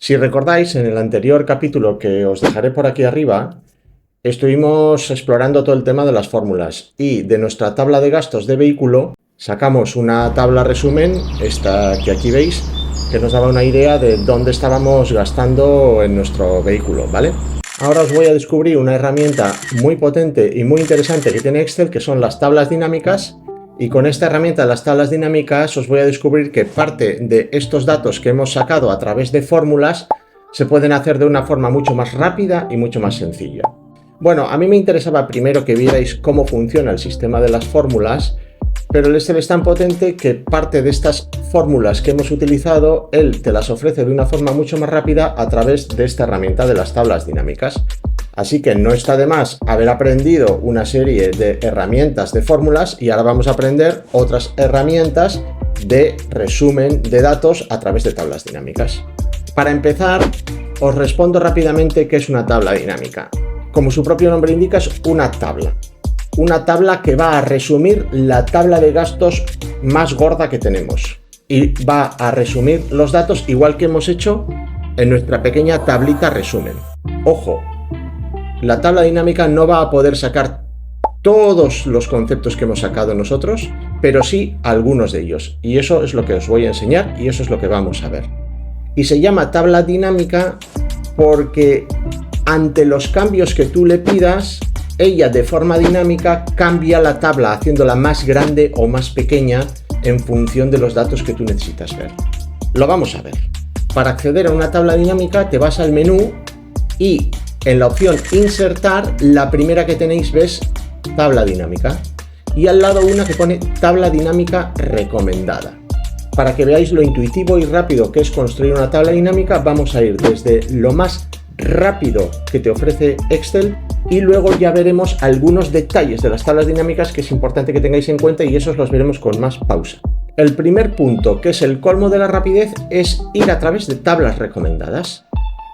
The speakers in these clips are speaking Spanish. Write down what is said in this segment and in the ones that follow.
Si recordáis, en el anterior capítulo que os dejaré por aquí arriba, estuvimos explorando todo el tema de las fórmulas y de nuestra tabla de gastos de vehículo sacamos una tabla resumen, esta que aquí veis, que nos daba una idea de dónde estábamos gastando en nuestro vehículo, ¿vale? Ahora os voy a descubrir una herramienta muy potente y muy interesante que tiene Excel, que son las tablas dinámicas. Y con esta herramienta, las tablas dinámicas, os voy a descubrir que parte de estos datos que hemos sacado a través de fórmulas se pueden hacer de una forma mucho más rápida y mucho más sencilla. Bueno, a mí me interesaba primero que vierais cómo funciona el sistema de las fórmulas, pero el Excel es tan potente que parte de estas fórmulas que hemos utilizado, él te las ofrece de una forma mucho más rápida a través de esta herramienta de las tablas dinámicas. Así que no está de más haber aprendido una serie de herramientas de fórmulas y ahora vamos a aprender otras herramientas de resumen de datos a través de tablas dinámicas. Para empezar, os respondo rápidamente qué es una tabla dinámica. Como su propio nombre indica, es una tabla. Una tabla que va a resumir la tabla de gastos más gorda que tenemos. Y va a resumir los datos igual que hemos hecho en nuestra pequeña tablita resumen. Ojo. La tabla dinámica no va a poder sacar todos los conceptos que hemos sacado nosotros, pero sí algunos de ellos. Y eso es lo que os voy a enseñar y eso es lo que vamos a ver. Y se llama tabla dinámica porque ante los cambios que tú le pidas, ella de forma dinámica cambia la tabla haciéndola más grande o más pequeña en función de los datos que tú necesitas ver. Lo vamos a ver. Para acceder a una tabla dinámica te vas al menú y en la opción insertar, la primera que tenéis ves tabla dinámica y al lado una que pone tabla dinámica recomendada. Para que veáis lo intuitivo y rápido que es construir una tabla dinámica, vamos a ir desde lo más rápido que te ofrece Excel y luego ya veremos algunos detalles de las tablas dinámicas que es importante que tengáis en cuenta y esos los veremos con más pausa. El primer punto, que es el colmo de la rapidez, es ir a través de tablas recomendadas.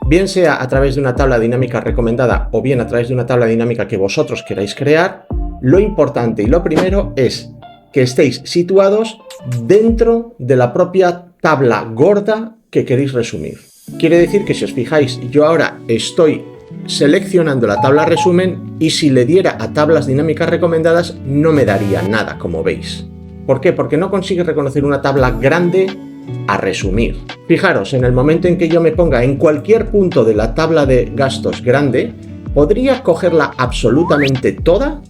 Bien sea a través de una tabla dinámica recomendada o bien a través de una tabla dinámica que vosotros queráis crear, lo importante y lo primero es que estéis situados dentro de la propia tabla gorda que queréis resumir. Quiere decir que si os fijáis, yo ahora estoy seleccionando la tabla resumen y si le diera a tablas dinámicas recomendadas no me daría nada, como veis. ¿Por qué? Porque no consigue reconocer una tabla grande a resumir. Fijaros, en el momento en que yo me ponga en cualquier punto de la tabla de gastos grande, podría cogerla absolutamente toda,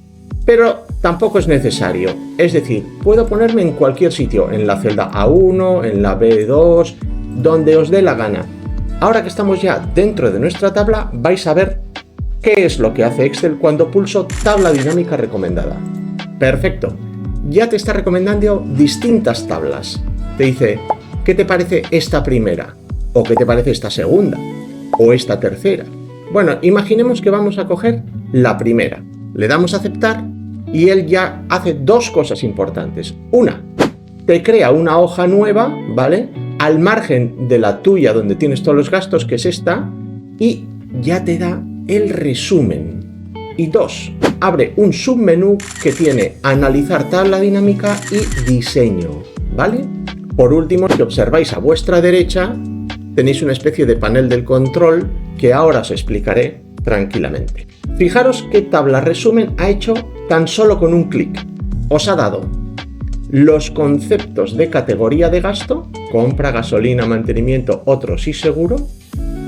pero tampoco es necesario. Es decir, puedo ponerme en cualquier sitio, en la celda A1, en la B2, donde os dé la gana. Ahora que estamos ya dentro de nuestra tabla, vais a ver qué es lo que hace Excel cuando pulso tabla dinámica recomendada. Perfecto. Ya te está recomendando distintas tablas. Te dice, ¿qué te parece esta primera? ¿O qué te parece esta segunda? ¿O esta tercera? Bueno, imaginemos que vamos a coger la primera. Le damos a aceptar y él ya hace dos cosas importantes. Una, te crea una hoja nueva, ¿vale? Al margen de la tuya donde tienes todos los gastos, que es esta, y ya te da el resumen. Y dos, abre un submenú que tiene analizar tabla dinámica y diseño, ¿vale? Por último, si observáis a vuestra derecha, tenéis una especie de panel del control que ahora os explicaré tranquilamente. Fijaros qué tabla resumen ha hecho tan solo con un clic. Os ha dado los conceptos de categoría de gasto, compra, gasolina, mantenimiento, otros y seguro,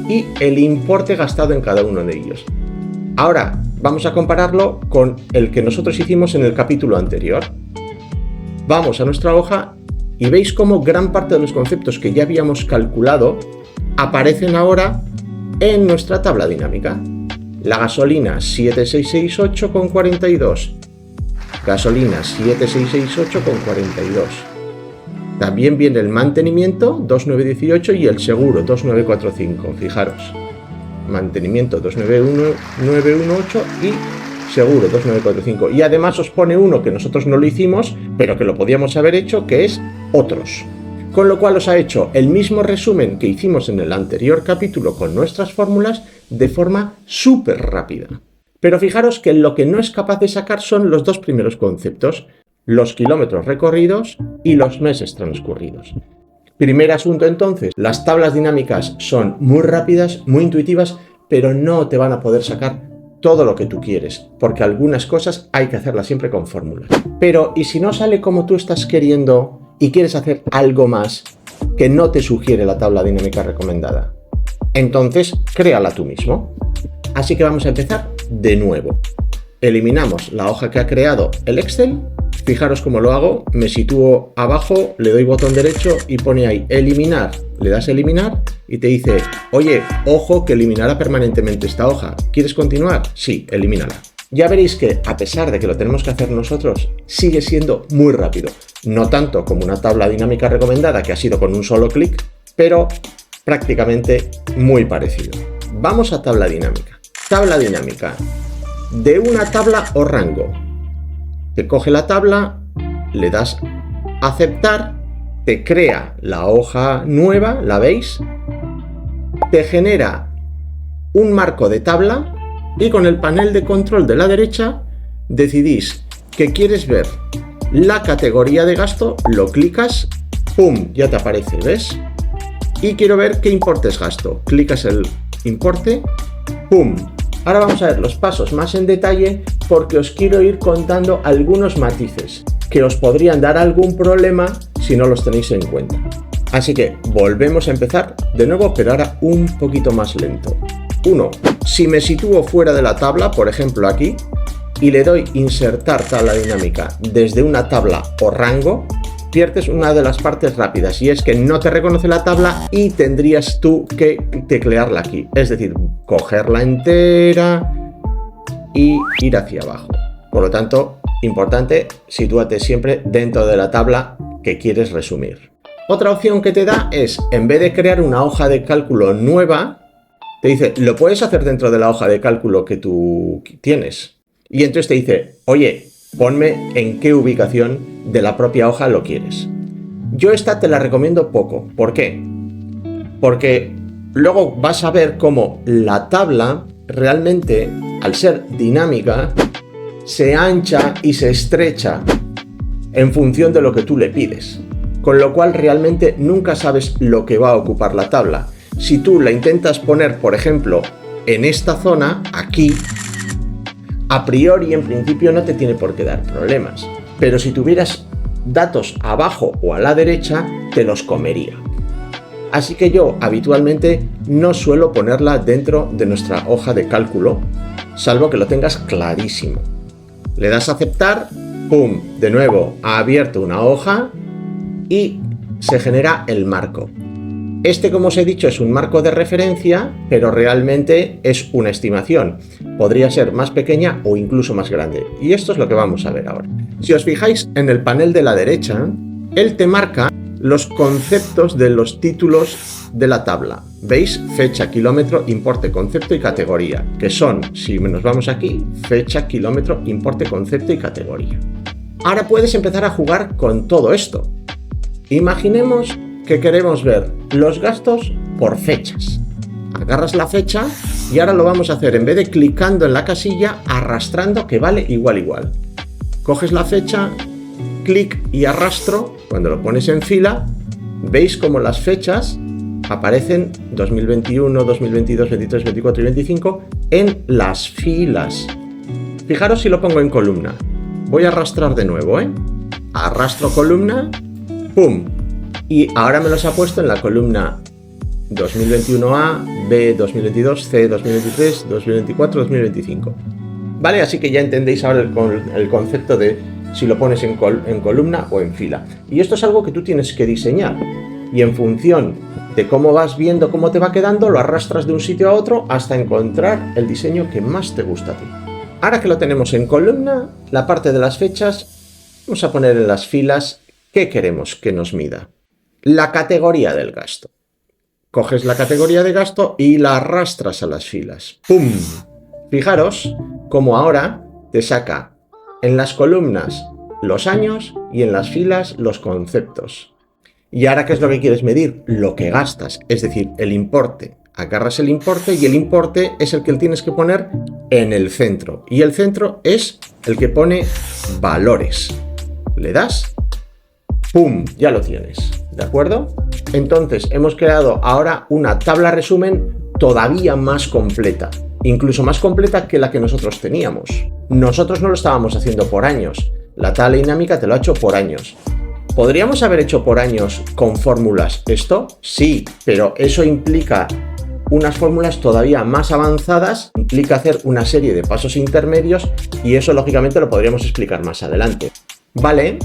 y el importe gastado en cada uno de ellos. Ahora vamos a compararlo con el que nosotros hicimos en el capítulo anterior. Vamos a nuestra hoja y veis cómo gran parte de los conceptos que ya habíamos calculado aparecen ahora en nuestra tabla dinámica. La gasolina 7668,42. Gasolina 7668,42. También viene el mantenimiento 2918 y el seguro 2945. Fijaros. Mantenimiento 29918 y seguro 2945. Y además os pone uno que nosotros no lo hicimos, pero que lo podíamos haber hecho, que es otros. Con lo cual os ha hecho el mismo resumen que hicimos en el anterior capítulo con nuestras fórmulas de forma súper rápida. Pero fijaros que lo que no es capaz de sacar son los dos primeros conceptos, los kilómetros recorridos y los meses transcurridos. Primer asunto entonces, las tablas dinámicas son muy rápidas, muy intuitivas, pero no te van a poder sacar todo lo que tú quieres, porque algunas cosas hay que hacerlas siempre con fórmulas. Pero, ¿y si no sale como tú estás queriendo y quieres hacer algo más que no te sugiere la tabla dinámica recomendada? Entonces, créala tú mismo. Así que vamos a empezar de nuevo. Eliminamos la hoja que ha creado el Excel. Fijaros cómo lo hago, me sitúo abajo, le doy botón derecho y pone ahí eliminar. Le das a eliminar y te dice, oye, ojo que eliminará permanentemente esta hoja. ¿Quieres continuar? Sí, elimínala. Ya veréis que a pesar de que lo tenemos que hacer nosotros, sigue siendo muy rápido. No tanto como una tabla dinámica recomendada que ha sido con un solo clic, pero prácticamente muy parecido. Vamos a tabla dinámica. Tabla dinámica de una tabla o rango. Te coge la tabla, le das a aceptar, te crea la hoja nueva, ¿la veis? Te genera un marco de tabla y con el panel de control de la derecha decidís que quieres ver la categoría de gasto, lo clicas, ¡pum! Ya te aparece, ¿ves? Y quiero ver qué importes gasto. Clicas el importe, ¡pum! Ahora vamos a ver los pasos más en detalle porque os quiero ir contando algunos matices que os podrían dar algún problema si no los tenéis en cuenta. Así que volvemos a empezar de nuevo, pero ahora un poquito más lento. 1. Si me sitúo fuera de la tabla, por ejemplo aquí, y le doy insertar tabla dinámica desde una tabla o rango, pierdes una de las partes rápidas y es que no te reconoce la tabla y tendrías tú que teclearla aquí, es decir, cogerla entera y ir hacia abajo. Por lo tanto, importante, sitúate siempre dentro de la tabla que quieres resumir. Otra opción que te da es, en vez de crear una hoja de cálculo nueva, te dice, lo puedes hacer dentro de la hoja de cálculo que tú tienes. Y entonces te dice, oye, ponme en qué ubicación de la propia hoja lo quieres. Yo esta te la recomiendo poco. ¿Por qué? Porque luego vas a ver cómo la tabla realmente, al ser dinámica, se ancha y se estrecha en función de lo que tú le pides. Con lo cual realmente nunca sabes lo que va a ocupar la tabla. Si tú la intentas poner, por ejemplo, en esta zona, aquí, a priori, en principio, no te tiene por qué dar problemas. Pero si tuvieras datos abajo o a la derecha, te los comería. Así que yo habitualmente no suelo ponerla dentro de nuestra hoja de cálculo, salvo que lo tengas clarísimo. Le das a aceptar, ¡pum! De nuevo, ha abierto una hoja y se genera el marco. Este, como os he dicho, es un marco de referencia, pero realmente es una estimación. Podría ser más pequeña o incluso más grande. Y esto es lo que vamos a ver ahora. Si os fijáis en el panel de la derecha, él te marca los conceptos de los títulos de la tabla. ¿Veis? Fecha, kilómetro, importe, concepto y categoría. Que son, si nos vamos aquí, fecha, kilómetro, importe, concepto y categoría. Ahora puedes empezar a jugar con todo esto. Imaginemos que queremos ver los gastos por fechas. Agarras la fecha y ahora lo vamos a hacer, en vez de clicando en la casilla, arrastrando, que vale igual. Coges la fecha, clic y arrastro. Cuando lo pones en fila, veis como las fechas aparecen 2021, 2022, 23, 24 y 25 en las filas. Fijaros si lo pongo en columna. Voy a arrastrar de nuevo, Arrastro columna, ¡pum! Y ahora me los ha puesto en la columna 2021A, B 2022, C 2023, 2024, 2025. ¿Vale? Así que ya entendéis ahora el concepto de si lo pones en columna o en fila. Y esto es algo que tú tienes que diseñar. Y en función de cómo vas viendo cómo te va quedando, lo arrastras de un sitio a otro hasta encontrar el diseño que más te gusta a ti. Ahora que lo tenemos en columna, la parte de las fechas, vamos a poner en las filas qué queremos que nos mida. La categoría del gasto. Coges la categoría de gasto y la arrastras a las filas. ¡Pum! Fijaros cómo ahora te saca en las columnas los años y en las filas los conceptos. ¿Y ahora qué es lo que quieres medir? Lo que gastas, es decir, el importe. Agarras el importe y el importe es el que tienes que poner en el centro. Y el centro es el que pone valores. Le das, ¡Pum! Ya lo tienes, ¿de acuerdo? Entonces hemos creado ahora una tabla resumen todavía más completa, incluso más completa que la que nosotros teníamos. Nosotros no lo estábamos haciendo por años, la tabla dinámica te lo ha hecho por años. ¿Podríamos haber hecho por años con fórmulas esto? Sí, pero eso implica unas fórmulas todavía más avanzadas, implica hacer una serie de pasos intermedios y eso lógicamente lo podríamos explicar más adelante. ¿Vale?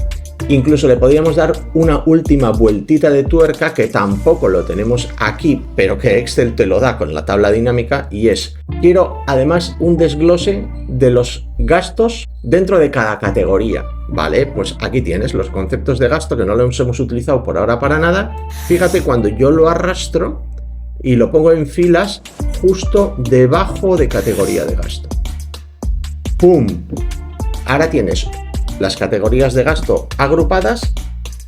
Incluso le podríamos dar una última vueltita de tuerca que tampoco lo tenemos aquí, pero que Excel te lo da con la tabla dinámica y es, quiero además un desglose de los gastos dentro de cada categoría. Vale, pues aquí tienes los conceptos de gasto que no los hemos utilizado por ahora para nada. Fíjate cuando yo lo arrastro y lo pongo en filas justo debajo de categoría de gasto. ¡Pum! Ahora tienes las categorías de gasto agrupadas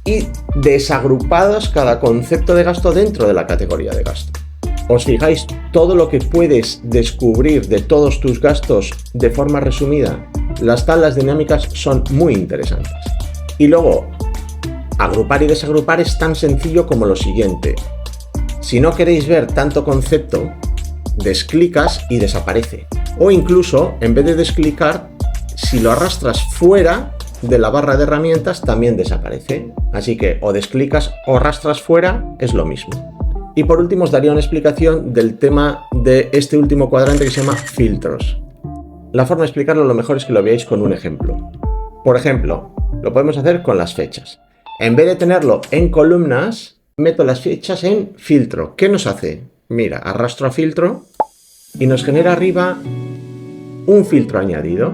y desagrupadas cada concepto de gasto dentro de la categoría de gasto. ¿Os fijáis todo lo que puedes descubrir de todos tus gastos de forma resumida? Las tablas dinámicas son muy interesantes. Y luego, agrupar y desagrupar es tan sencillo como lo siguiente. Si no queréis ver tanto concepto, desclicas y desaparece. O incluso, en vez de desclicar, si lo arrastras fuera de la barra de herramientas, también desaparece. Así que o desclicas o arrastras fuera, es lo mismo. Y por último os daría una explicación del tema de este último cuadrante que se llama filtros. La forma de explicarlo lo mejor es que lo veáis con un ejemplo. Por ejemplo, lo podemos hacer con las fechas. En vez de tenerlo en columnas, meto las fechas en filtro. ¿Qué nos hace? Mira, arrastro a filtro y nos genera arriba un filtro añadido.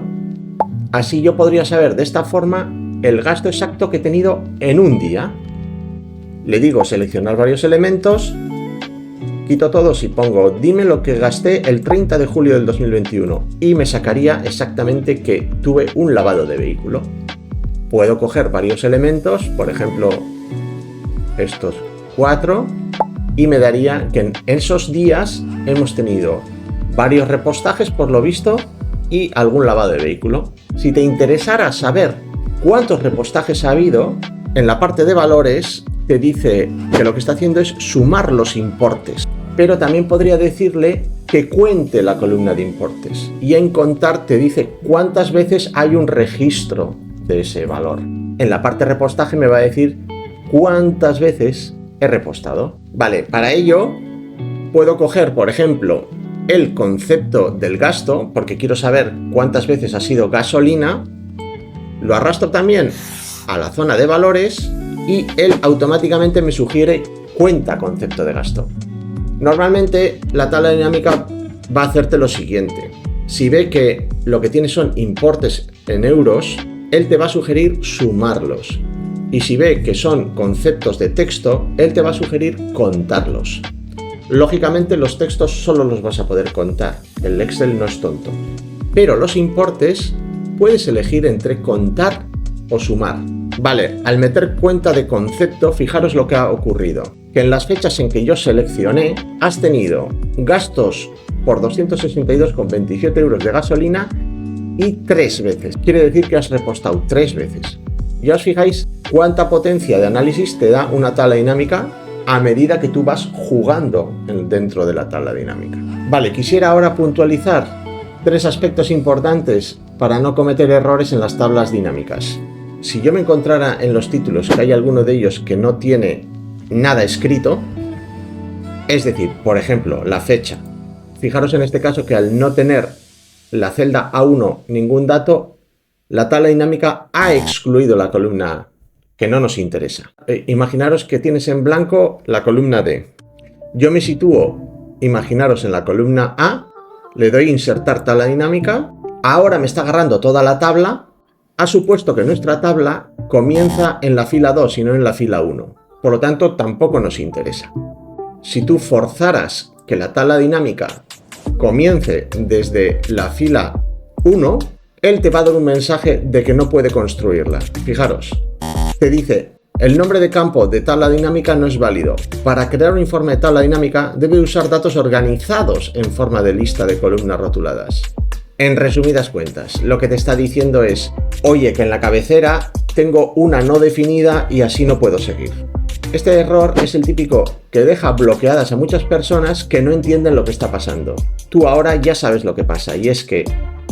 Así yo podría saber de esta forma el gasto exacto que he tenido en un día. Le digo seleccionar varios elementos, quito todos y pongo dime lo que gasté el 30 de julio del 2021 y me sacaría exactamente que tuve un lavado de vehículo. Puedo coger varios elementos, por ejemplo estos 4, y me daría que en esos días hemos tenido varios repostajes por lo visto y algún lavado de vehículo. Si te interesara saber cuántos repostajes ha habido, en la parte de valores te dice que lo que está haciendo es sumar los importes, pero también podría decirle que cuente la columna de importes y en contar te dice cuántas veces hay un registro de ese valor. En la parte de repostaje me va a decir cuántas veces he repostado. Vale, para ello puedo coger, por ejemplo, el concepto del gasto, porque quiero saber cuántas veces ha sido gasolina, lo arrastro también a la zona de valores y él automáticamente me sugiere cuenta concepto de gasto. Normalmente la tabla dinámica va a hacerte lo siguiente. Si ve que lo que tienes son importes en euros, él te va a sugerir sumarlos. Y si ve que son conceptos de texto, él te va a sugerir contarlos. Lógicamente los textos solo los vas a poder contar, el Excel no es tonto. Pero los importes puedes elegir entre contar o sumar. Vale, al meter cuenta de concepto, fijaros lo que ha ocurrido. Que en las fechas en que yo seleccioné, has tenido gastos por 262,27 euros de gasolina y 3 veces. Quiere decir que has repostado 3 veces. Ya os fijáis cuánta potencia de análisis te da una tabla dinámica a medida que tú vas jugando dentro de la tabla dinámica. Vale, quisiera ahora puntualizar 3 aspectos importantes para no cometer errores en las tablas dinámicas. Si yo me encontrara en los títulos que hay alguno de ellos que no tiene nada escrito, es decir, por ejemplo, la fecha. Fijaros en este caso que al no tener la celda A1 ningún dato, la tabla dinámica ha excluido la columna A, que no nos interesa. Imaginaros que tienes en blanco la columna D. Yo me sitúo, imaginaros en la columna A, le doy insertar tabla dinámica, ahora me está agarrando toda la tabla, ha supuesto que nuestra tabla comienza en la fila 2 y no en la fila 1. Por lo tanto, tampoco nos interesa. Si tú forzaras que la tabla dinámica comience desde la fila 1, él te va a dar un mensaje de que no puede construirla. Fijaros, te dice, el nombre de campo de tabla dinámica no es válido. Para crear un informe de tabla dinámica debe usar datos organizados en forma de lista de columnas rotuladas. En resumidas cuentas, lo que te está diciendo es, oye, que en la cabecera tengo una no definida y así no puedo seguir. Este error es el típico que deja bloqueadas a muchas personas que no entienden lo que está pasando. Tú ahora ya sabes lo que pasa, y es que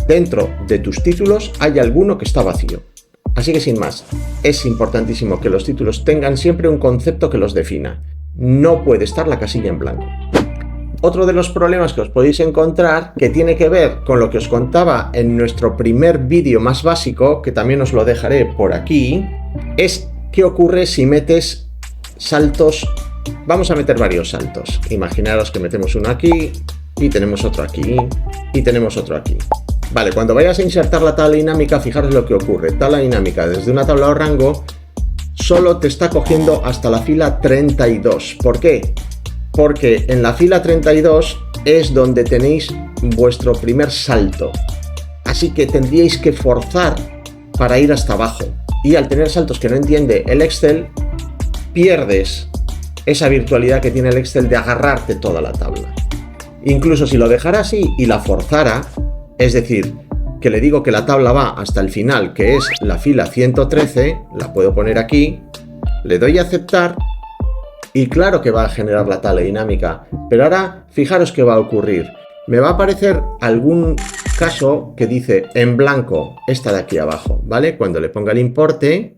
dentro de tus títulos hay alguno que está vacío. Así que sin más, es importantísimo que los títulos tengan siempre un concepto que los defina. No puede estar la casilla en blanco. Otro de los problemas que os podéis encontrar, que tiene que ver con lo que os contaba en nuestro primer vídeo más básico, que también os lo dejaré por aquí, es qué ocurre si metes saltos. Vamos a meter varios saltos. Imaginaros que metemos uno aquí, y tenemos otro aquí, y tenemos otro aquí. Vale, cuando vayas a insertar la tabla dinámica, fijaros lo que ocurre. Tabla dinámica desde una tabla o rango solo te está cogiendo hasta la fila 32. ¿Por qué? Porque en la fila 32 es donde tenéis vuestro primer salto. Así que tendríais que forzar para ir hasta abajo. Y al tener saltos que no entiende el Excel, pierdes esa virtualidad que tiene el Excel de agarrarte toda la tabla. Incluso si lo dejara así y la forzara, es decir, que le digo que la tabla va hasta el final, que es la fila 113, la puedo poner aquí, le doy a aceptar y claro que va a generar la tabla dinámica. Pero ahora fijaros qué va a ocurrir. Me va a aparecer algún caso que dice en blanco, esta de aquí abajo, ¿vale? Cuando le ponga el importe,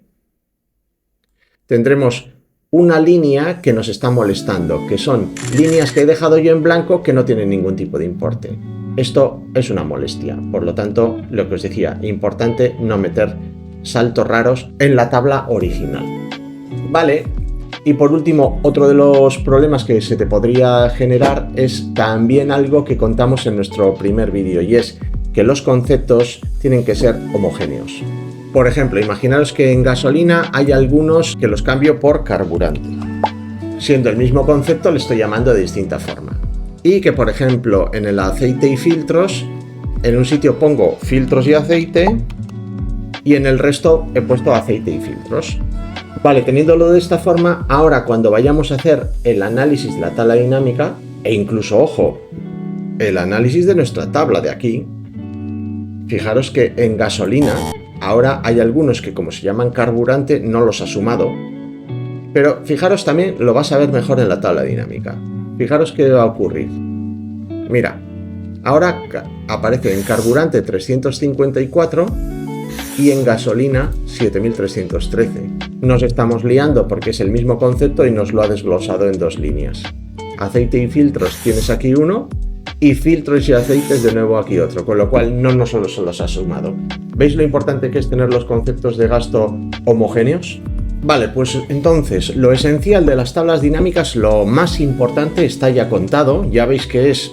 tendremos una línea que nos está molestando, que son líneas que he dejado yo en blanco que no tienen ningún tipo de importe. Esto es una molestia, por lo tanto, lo que os decía, importante no meter saltos raros en la tabla original. Vale, y por último, otro de los problemas que se te podría generar es también algo que contamos en nuestro primer vídeo, y es que los conceptos tienen que ser homogéneos. Por ejemplo, imaginaros que en gasolina hay algunos que los cambio por carburante. Siendo el mismo concepto, le estoy llamando de distinta forma. Y que, por ejemplo, en el aceite y filtros, en un sitio pongo filtros y aceite, y en el resto he puesto aceite y filtros. Vale, teniéndolo de esta forma, ahora cuando vayamos a hacer el análisis de la tabla dinámica, e incluso, ojo, el análisis de nuestra tabla de aquí, fijaros que en gasolina, ahora hay algunos que como se llaman carburante no los ha sumado, pero fijaros también, lo vas a ver mejor en la tabla dinámica. Fijaros qué va a ocurrir. Mira, ahora aparece en carburante 354 y en gasolina 7313. Nos estamos liando porque es el mismo concepto y nos lo ha desglosado en dos líneas. Aceite y filtros tienes aquí uno y filtros y aceites de nuevo aquí otro, con lo cual no solo se los ha sumado. ¿Veis lo importante que es tener los conceptos de gasto homogéneos? Vale, pues entonces lo esencial de las tablas dinámicas, lo más importante está ya contado. Ya veis que es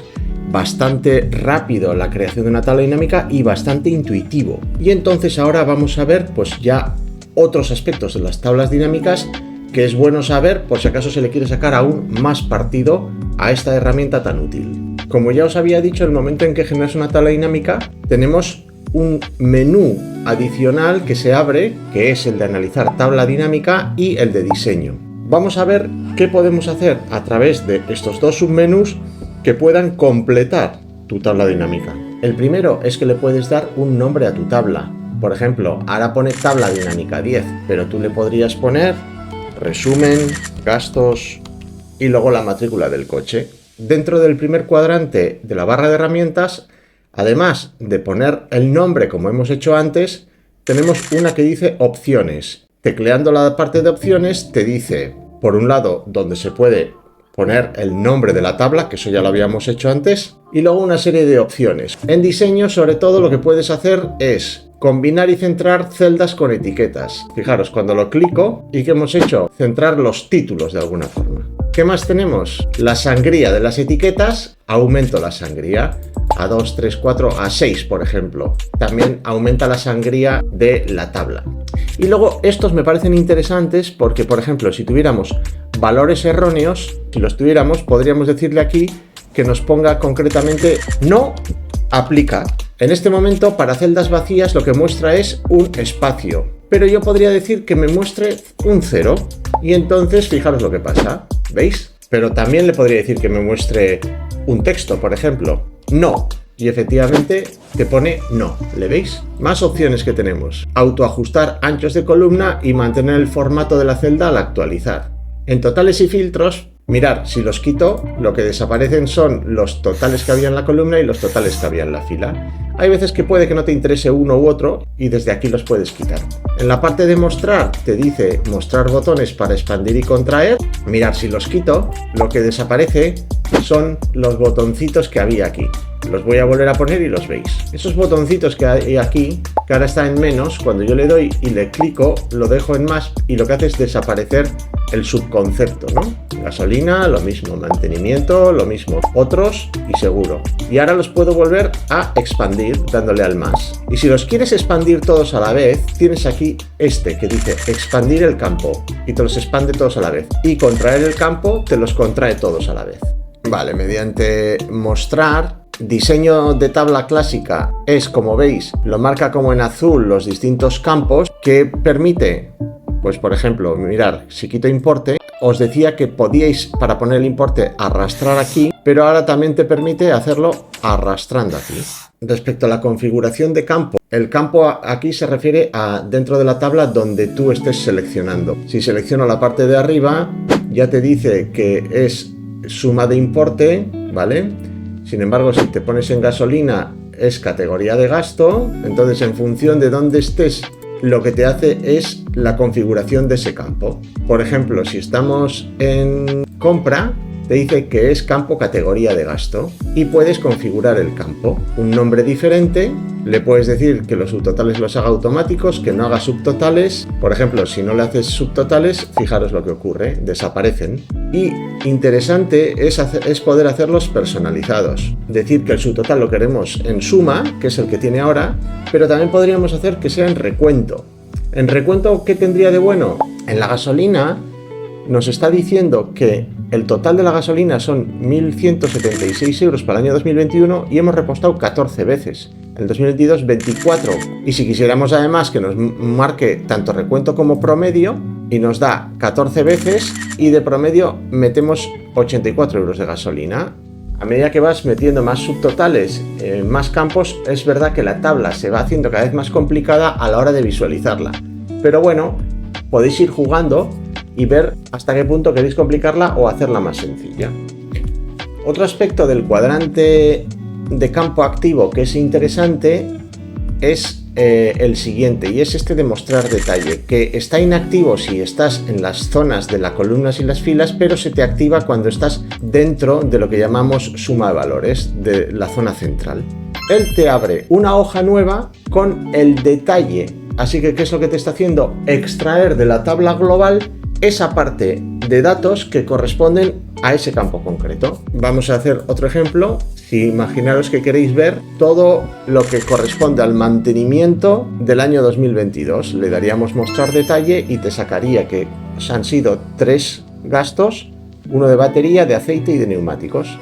bastante rápido la creación de una tabla dinámica y bastante intuitivo. Y entonces ahora vamos a ver pues ya otros aspectos de las tablas dinámicas que es bueno saber por si acaso se le quiere sacar aún más partido a esta herramienta tan útil. Como ya os había dicho, en el momento en que generas una tabla dinámica tenemos un menú adicional que se abre, que es el de analizar tabla dinámica y el de diseño. Vamos a ver qué podemos hacer a través de estos dos submenús que puedan completar tu tabla dinámica. El primero es que le puedes dar un nombre a tu tabla. Por ejemplo, ahora pone tabla dinámica 10, pero tú le podrías poner resumen, gastos y luego la matrícula del coche. Dentro del primer cuadrante de la barra de herramientas, además de poner el nombre como hemos hecho antes, tenemos una que dice opciones. Tecleando la parte de opciones te dice, por un lado, donde se puede poner el nombre de la tabla, que eso ya lo habíamos hecho antes, y luego una serie de opciones. En diseño, sobre todo, lo que puedes hacer es combinar y centrar celdas con etiquetas. Fijaros, cuando lo clico, ¿y qué hemos hecho? Centrar los títulos de alguna forma. ¿Qué más tenemos? La sangría de las etiquetas, aumento la sangría a 2, 3, 4, a 6, por ejemplo. También aumenta la sangría de la tabla. Y luego estos me parecen interesantes porque, por ejemplo, si tuviéramos valores erróneos, si los tuviéramos, podríamos decirle aquí que nos ponga concretamente no aplica. En este momento, para celdas vacías, lo que muestra es un espacio. Pero yo podría decir que me muestre un 0. Y entonces, fijaros lo que pasa. ¿Veis? Pero también le podría decir que me muestre un texto, por ejemplo. No. y efectivamente te pone no. ¿Le veis? Más opciones que tenemos. Autoajustar anchos de columna y mantener el formato de la celda al actualizar. En totales y filtros, mirar, si los quito, lo que desaparecen son los totales que había en la columna y los totales que había en la fila. Hay veces que puede que no te interese uno u otro y desde aquí los puedes quitar. En la parte de mostrar te dice mostrar botones para expandir y contraer. Mirar, si los quito, lo que desaparece son los botoncitos que había aquí. Los voy a volver a poner y los veis. Esos botoncitos que hay aquí, que ahora está en menos, cuando yo le doy y le clico, lo dejo en más y lo que hace es desaparecer el subconcepto, ¿no? Gasolina, lo mismo. Mantenimiento, lo mismo. Otros y seguro. Y ahora los puedo volver a expandir dándole al más. Y si los quieres expandir todos a la vez, tienes aquí este que dice expandir el campo y te los expande todos a la vez. Y contraer el campo te los contrae todos a la vez. Vale, mediante mostrar, diseño de tabla clásica es, como veis, lo marca como en azul los distintos campos que permite, pues por ejemplo, mirar, si quito importe, os decía que podíais para poner el importe arrastrar aquí, pero ahora también te permite hacerlo arrastrando aquí. Respecto a la configuración de campo, el campo aquí se refiere a dentro de la tabla donde tú estés seleccionando. Si selecciono la parte de arriba, ya te dice que es suma de importe, ¿vale? Sin embargo, si te pones en gasolina es categoría de gasto, entonces en función de dónde estés, lo que te hace es la configuración de ese campo. Por ejemplo, si estamos en compra, te dice que es campo categoría de gasto y puedes configurar el campo. Un nombre diferente, le puedes decir que los subtotales los haga automáticos, que no haga subtotales. Por ejemplo, si no le haces subtotales, fijaros lo que ocurre, desaparecen. Y interesante es poder hacerlos personalizados. Decir que el subtotal lo queremos en suma, que es el que tiene ahora, pero también podríamos hacer que sea en recuento. ¿En recuento qué tendría de bueno? En la gasolina nos está diciendo que el total de la gasolina son 1.176 euros para el año 2021 y hemos repostado 14 veces. En el 2022, 24. Y si quisiéramos además que nos marque tanto recuento como promedio, y nos da 14 veces, y de promedio metemos 84 euros de gasolina. A medida que vas metiendo más subtotales, más campos, es verdad que la tabla se va haciendo cada vez más complicada a la hora de visualizarla. Pero bueno, podéis ir jugando y ver hasta qué punto queréis complicarla o hacerla más sencilla. Otro aspecto del cuadrante de campo activo que es interesante es el siguiente, y es este de mostrar detalle, que está inactivo si estás en las zonas de las columnas y las filas, pero se te activa cuando estás dentro de lo que llamamos suma de valores, de la zona central. Él te abre una hoja nueva con el detalle, así que ¿qué es lo que te está haciendo? Extraer de la tabla global esa parte de datos que corresponden a ese campo concreto. Vamos a hacer otro ejemplo. Si imaginaros que queréis ver todo lo que corresponde al mantenimiento del año 2022, le daríamos mostrar detalle y te sacaría que han sido 3 gastos, uno de batería, de aceite y de neumáticos.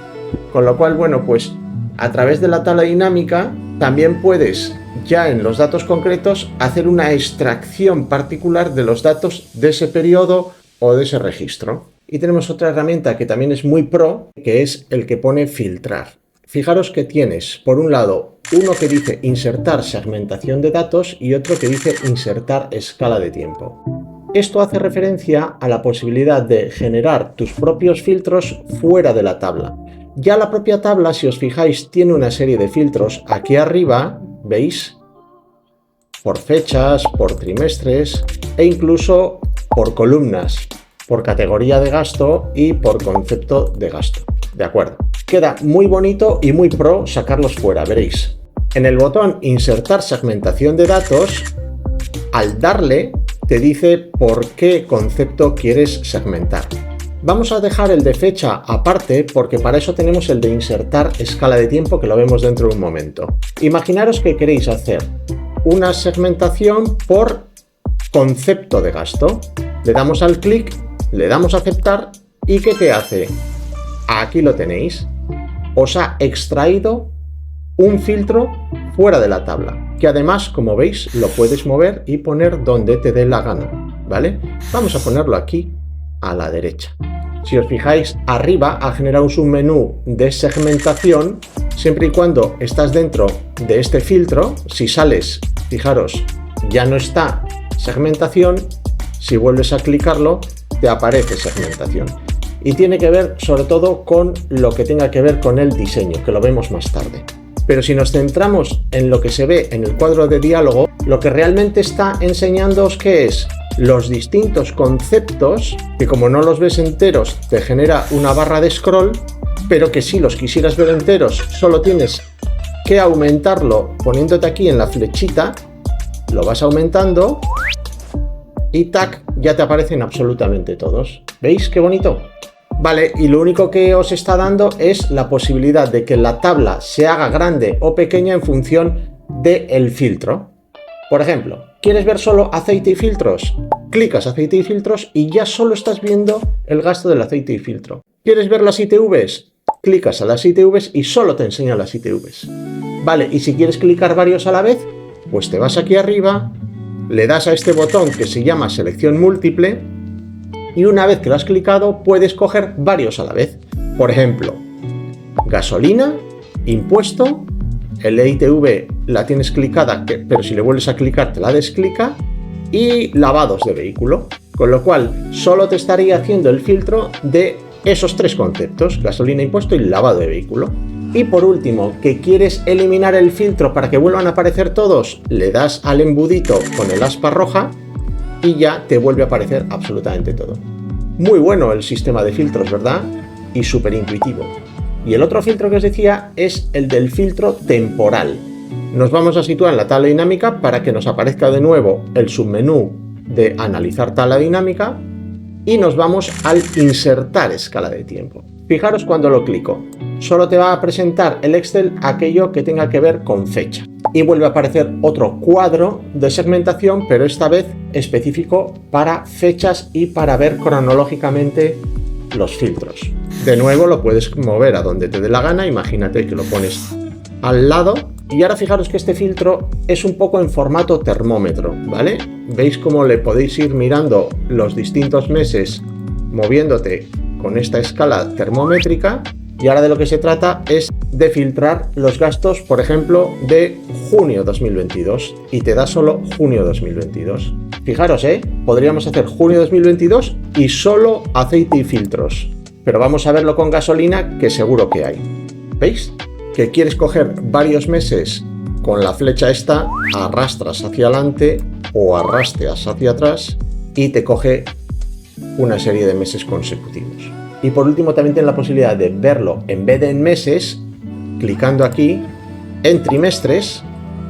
Con lo cual, bueno, pues a través de la tabla dinámica también puedes, ya en los datos concretos, hacer una extracción particular de los datos de ese periodo o de ese registro. Y tenemos otra herramienta que también es muy pro, que es el que pone filtrar. Fijaros que tienes, por un lado, uno que dice insertar segmentación de datos y otro que dice insertar escala de tiempo. Esto hace referencia a la posibilidad de generar tus propios filtros fuera de la tabla. Ya la propia tabla, si os fijáis, tiene una serie de filtros aquí arriba, ¿veis? Por fechas, por trimestres e incluso por columnas, por categoría de gasto y por concepto de gasto. ¿De acuerdo? Queda muy bonito y muy pro sacarlos fuera, veréis. En el botón insertar segmentación de datos, al darle te dice por qué concepto quieres segmentar. Vamos a dejar el de fecha aparte porque para eso tenemos el de insertar escala de tiempo, que lo vemos dentro de un momento. Imaginaros que queréis hacer una segmentación por concepto de gasto. Le damos al clic, le damos a aceptar y ¿qué te hace? Aquí lo tenéis. Os ha extraído un filtro fuera de la tabla, que además, como veis, lo puedes mover y poner donde te dé la gana, ¿vale? Vamos a ponerlo aquí a la derecha. Si os fijáis, arriba ha generado un submenú de segmentación siempre y cuando estás dentro de este filtro. Si sales, fijaros, ya no está segmentación. Si vuelves a clicarlo, te aparece segmentación. Y tiene que ver sobre todo con lo que tenga que ver con el diseño, que lo vemos más tarde. Pero si nos centramos en lo que se ve en el cuadro de diálogo, lo que realmente está enseñándoos que es los distintos conceptos, que como no los ves enteros te genera una barra de scroll, pero que si los quisieras ver enteros solo tienes que aumentarlo poniéndote aquí en la flechita, lo vas aumentando y tac, ya te aparecen absolutamente todos. ¿Veis qué bonito? Vale, y lo único que os está dando es la posibilidad de que la tabla se haga grande o pequeña en función del filtro. Por ejemplo, ¿quieres ver solo aceite y filtros? Clicas aceite y filtros y ya solo estás viendo el gasto del aceite y filtro. ¿Quieres ver las ITVs? Clicas a las ITVs y solo te enseña las ITVs. Vale, y si quieres clicar varios a la vez, pues te vas aquí arriba, le das a este botón que se llama selección múltiple, y una vez que lo has clicado puedes coger varios a la vez. Por ejemplo, gasolina, impuesto, el ITV la tienes clicada, pero si le vuelves a clicar te la desclica, y lavados de vehículo, con lo cual solo te estaría haciendo el filtro de esos tres conceptos: gasolina, impuesto y lavado de vehículo. Y por último, que quieres eliminar el filtro para que vuelvan a aparecer todos, le das al embudito con el aspa roja y ya te vuelve a aparecer absolutamente todo. Muy bueno el sistema de filtros, ¿verdad? Y súper intuitivo. Y el otro filtro que os decía es el del filtro temporal. Nos vamos a situar en la tabla dinámica para que nos aparezca de nuevo el submenú de analizar tabla dinámica y nos vamos al insertar escala de tiempo. Fijaros cuando lo clico. Solo te va a presentar el Excel aquello que tenga que ver con fecha. Y vuelve a aparecer otro cuadro de segmentación, pero esta vez específico para fechas y para ver cronológicamente los filtros. De nuevo lo puedes mover a donde te dé la gana, imagínate que lo pones al lado. Y ahora fijaros que este filtro es un poco en formato termómetro, ¿vale? ¿Veis cómo le podéis ir mirando los distintos meses moviéndote con esta escala termométrica? Y ahora de lo que se trata es de filtrar los gastos, por ejemplo, de junio 2022, y te da solo junio 2022. Fijaros, podríamos hacer junio 2022 y solo aceite y filtros, pero vamos a verlo con gasolina, que seguro que hay. ¿Veis? Que quieres coger varios meses con la flecha esta, arrastras hacia adelante o arrastras hacia atrás y te coge una serie de meses consecutivos. Y por último también tienes la posibilidad de verlo en vez de en meses, clicando aquí, en trimestres,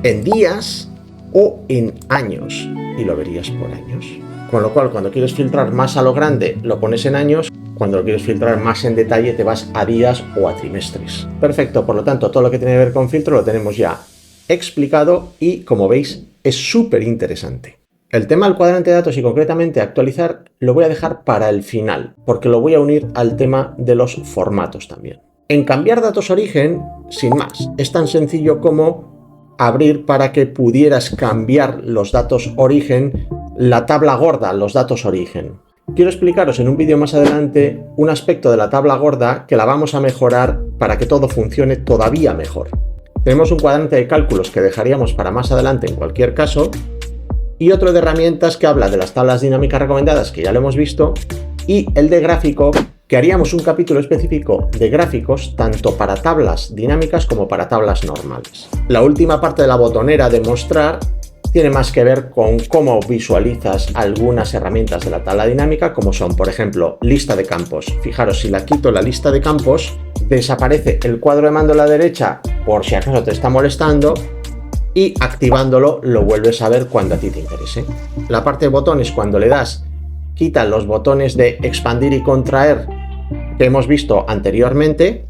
en días o en años, y lo verías por años. Con lo cual, cuando quieres filtrar más a lo grande, lo pones en años; cuando lo quieres filtrar más en detalle, te vas a días o a trimestres. Perfecto, por lo tanto, todo lo que tiene que ver con filtro lo tenemos ya explicado y, como veis, es súper interesante. El tema del cuadrante de datos y concretamente actualizar lo voy a dejar para el final, porque lo voy a unir al tema de los formatos también. En cambiar datos origen, sin más, es tan sencillo como abrir para que pudieras cambiar los datos origen, la tabla gorda, los datos origen. Quiero explicaros en un vídeo más adelante un aspecto de la tabla gorda que la vamos a mejorar para que todo funcione todavía mejor. Tenemos un cuadrante de cálculos que dejaríamos para más adelante en cualquier caso, y otro de herramientas que habla de las tablas dinámicas recomendadas, que ya lo hemos visto, y el de gráfico, que haríamos un capítulo específico de gráficos tanto para tablas dinámicas como para tablas normales. La última parte de la botonera de mostrar tiene más que ver con cómo visualizas algunas herramientas de la tabla dinámica, como son, por ejemplo, lista de campos. Fijaros, si la quito la lista de campos, desaparece el cuadro de mando a la derecha por si acaso te está molestando, y activándolo lo vuelves a ver cuando a ti te interese. La parte de botones, cuando le das, quita los botones de expandir y contraer que hemos visto anteriormente,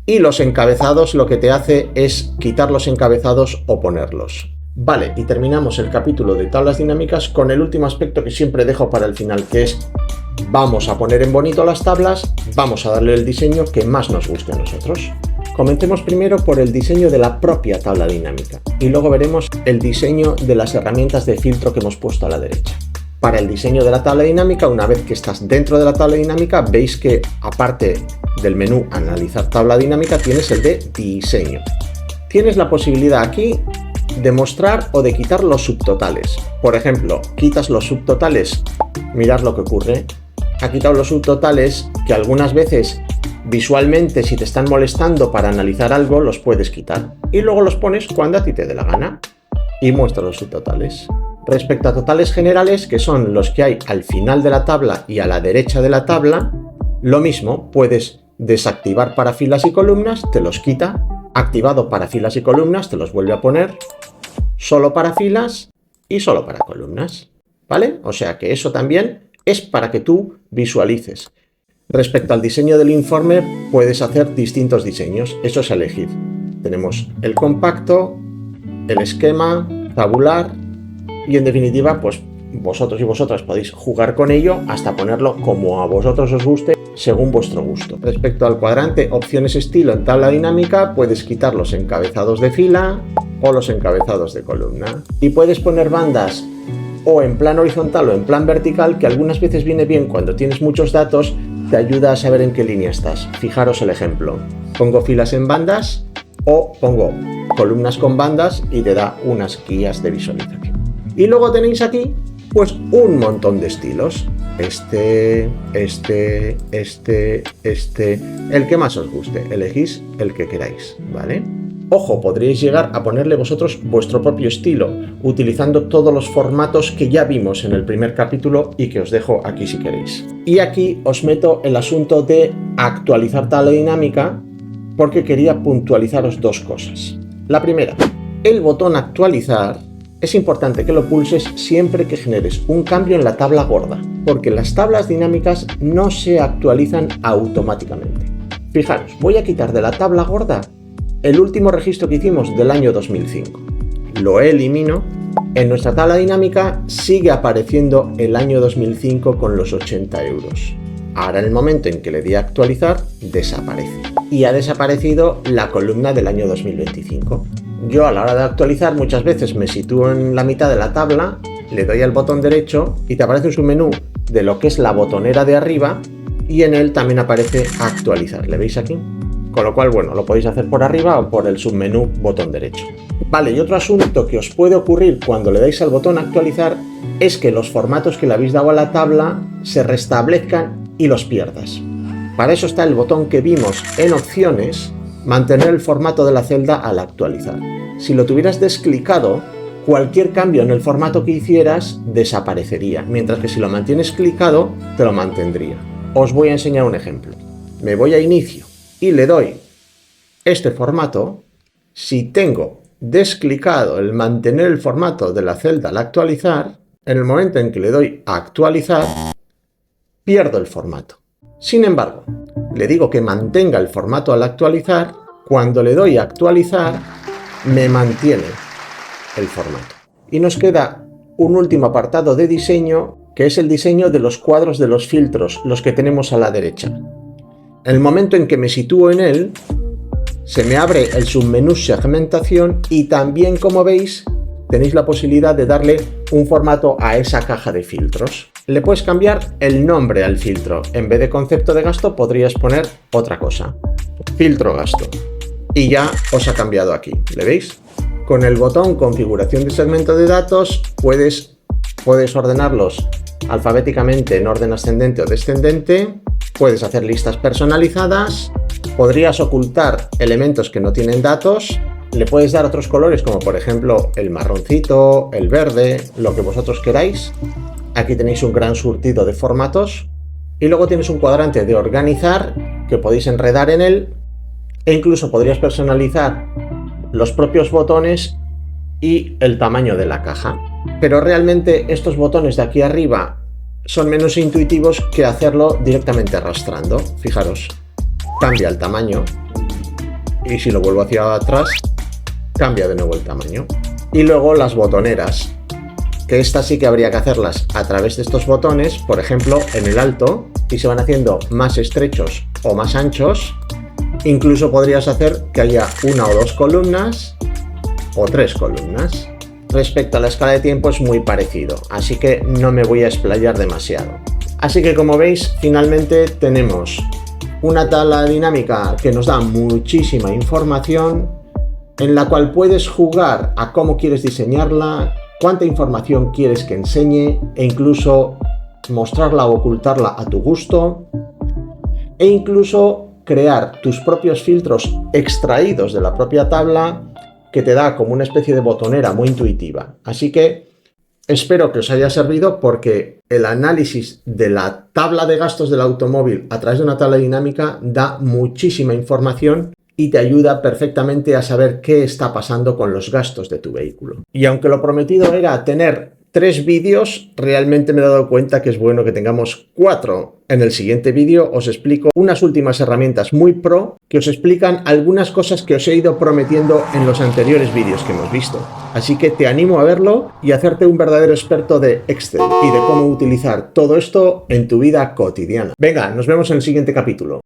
y los encabezados lo que te hace es quitar los encabezados o ponerlos. Vale, y terminamos el capítulo de tablas dinámicas con el último aspecto que siempre dejo para el final, que es: vamos a poner en bonito las tablas, vamos a darle el diseño que más nos guste a nosotros. Comencemos primero por el diseño de la propia tabla dinámica y luego veremos el diseño de las herramientas de filtro que hemos puesto a la derecha. Para el diseño de la tabla dinámica, una vez que estás dentro de la tabla dinámica, veis que aparte del menú Analizar tabla dinámica tienes el de Diseño. Tienes la posibilidad aquí de mostrar o de quitar los subtotales. Por ejemplo, quitas los subtotales, mirad lo que ocurre. Ha quitado los subtotales que algunas veces visualmente, si te están molestando para analizar algo, los puedes quitar. Y luego los pones cuando a ti te dé la gana. Y muestra los subtotales. Respecto a totales generales, que son los que hay al final de la tabla y a la derecha de la tabla, lo mismo, puedes desactivar para filas y columnas, te los quita. Activado para filas y columnas, te los vuelve a poner. Solo para filas y solo para columnas. ¿Vale? O sea que eso también es para que tú visualices. Respecto al diseño del informe, puedes hacer distintos diseños. Eso es elegir. Tenemos el compacto, el esquema, tabular y en definitiva, pues vosotros y vosotras podéis jugar con ello hasta ponerlo como a vosotros os guste, según vuestro gusto. Respecto al cuadrante opciones estilo en tabla dinámica, puedes quitar los encabezados de fila o los encabezados de columna. Y puedes poner bandas o en plan horizontal o en plan vertical, que algunas veces viene bien cuando tienes muchos datos, te ayuda a saber en qué línea estás. Fijaros el ejemplo. Pongo filas en bandas o pongo columnas con bandas y te da unas guías de visualización. Y luego tenéis aquí pues un montón de estilos. El que más os guste. Elegís el que queráis, ¿vale? Ojo, podríais llegar a ponerle vosotros vuestro propio estilo, utilizando todos los formatos que ya vimos en el primer capítulo y que os dejo aquí si queréis. Y aquí os meto el asunto de actualizar tabla dinámica, porque quería puntualizaros dos cosas. La primera, el botón actualizar, es importante que lo pulses siempre que generes un cambio en la tabla gorda, porque las tablas dinámicas no se actualizan automáticamente. Fijaros, voy a quitar de la tabla gorda el último registro que hicimos del año 2005. Lo elimino. En nuestra tabla dinámica sigue apareciendo el año 2005 con los 80 euros. Ahora en el momento en que le di a actualizar, desaparece. Y ha desaparecido la columna del año 2025. Yo a la hora de actualizar muchas veces me sitúo en la mitad de la tabla, le doy al botón derecho y te aparece un submenú de lo que es la botonera de arriba y en él también aparece actualizar. ¿Le veis aquí? Con lo cual, bueno, lo podéis hacer por arriba o por el submenú botón derecho. Vale, y otro asunto que os puede ocurrir cuando le dais al botón actualizar es que los formatos que le habéis dado a la tabla se restablezcan y los pierdas. Para eso está el botón que vimos en opciones, mantener el formato de la celda al actualizar. Si lo tuvieras desclicado, cualquier cambio en el formato que hicieras desaparecería, mientras que si lo mantienes clicado, te lo mantendría. Os voy a enseñar un ejemplo. Me voy a inicio y le doy este formato. Si tengo desclicado el mantener el formato de la celda al actualizar, en el momento en que le doy a actualizar, pierdo el formato. Sin embargo, le digo que mantenga el formato al actualizar, cuando le doy a actualizar, me mantiene el formato. Y nos queda un último apartado de diseño, que es el diseño de los cuadros de los filtros, los que tenemos a la derecha. En el momento en que me sitúo en él, se me abre el submenú segmentación y también, como veis, tenéis la posibilidad de darle un formato a esa caja de filtros. Le puedes cambiar el nombre al filtro. En vez de concepto de gasto podrías poner otra cosa. Filtro gasto. Y ya os ha cambiado aquí. ¿Le veis? Con el botón configuración de segmento de datos puedes ordenarlos alfabéticamente en orden ascendente o descendente. Puedes hacer listas personalizadas. Podrías ocultar elementos que no tienen datos. Le puedes dar otros colores como por ejemplo el marroncito, el verde, lo que vosotros queráis. Aquí tenéis un gran surtido de formatos. Y luego tienes un cuadrante de organizar que podéis enredar en él. E incluso podrías personalizar los propios botones y el tamaño de la caja. Pero realmente estos botones de aquí arriba son menos intuitivos que hacerlo directamente arrastrando. Fijaros, cambia el tamaño y si lo vuelvo hacia atrás, cambia de nuevo el tamaño. Y luego las botoneras, que estas sí que habría que hacerlas a través de estos botones, por ejemplo en el alto, y se van haciendo más estrechos o más anchos. Incluso podrías hacer que haya una o dos columnas o tres columnas. Respecto a la escala de tiempo es muy parecido, así que no me voy a explayar demasiado. Así que como veis, finalmente tenemos una tabla dinámica que nos da muchísima información, en la cual puedes jugar a cómo quieres diseñarla, cuánta información quieres que enseñe e incluso mostrarla o ocultarla a tu gusto, e incluso crear tus propios filtros extraídos de la propia tabla, que te da como una especie de botonera muy intuitiva. Así que espero que os haya servido, porque el análisis de la tabla de gastos del automóvil a través de una tabla dinámica da muchísima información y te ayuda perfectamente a saber qué está pasando con los gastos de tu vehículo. Y aunque lo prometido era tener 3 vídeos, realmente me he dado cuenta que es bueno que tengamos 4. En el siguiente vídeo os explico unas últimas herramientas muy pro que os explican algunas cosas que os he ido prometiendo en los anteriores vídeos que hemos visto. Así que te animo a verlo y hacerte un verdadero experto de Excel y de cómo utilizar todo esto en tu vida cotidiana. Venga, nos vemos en el siguiente capítulo.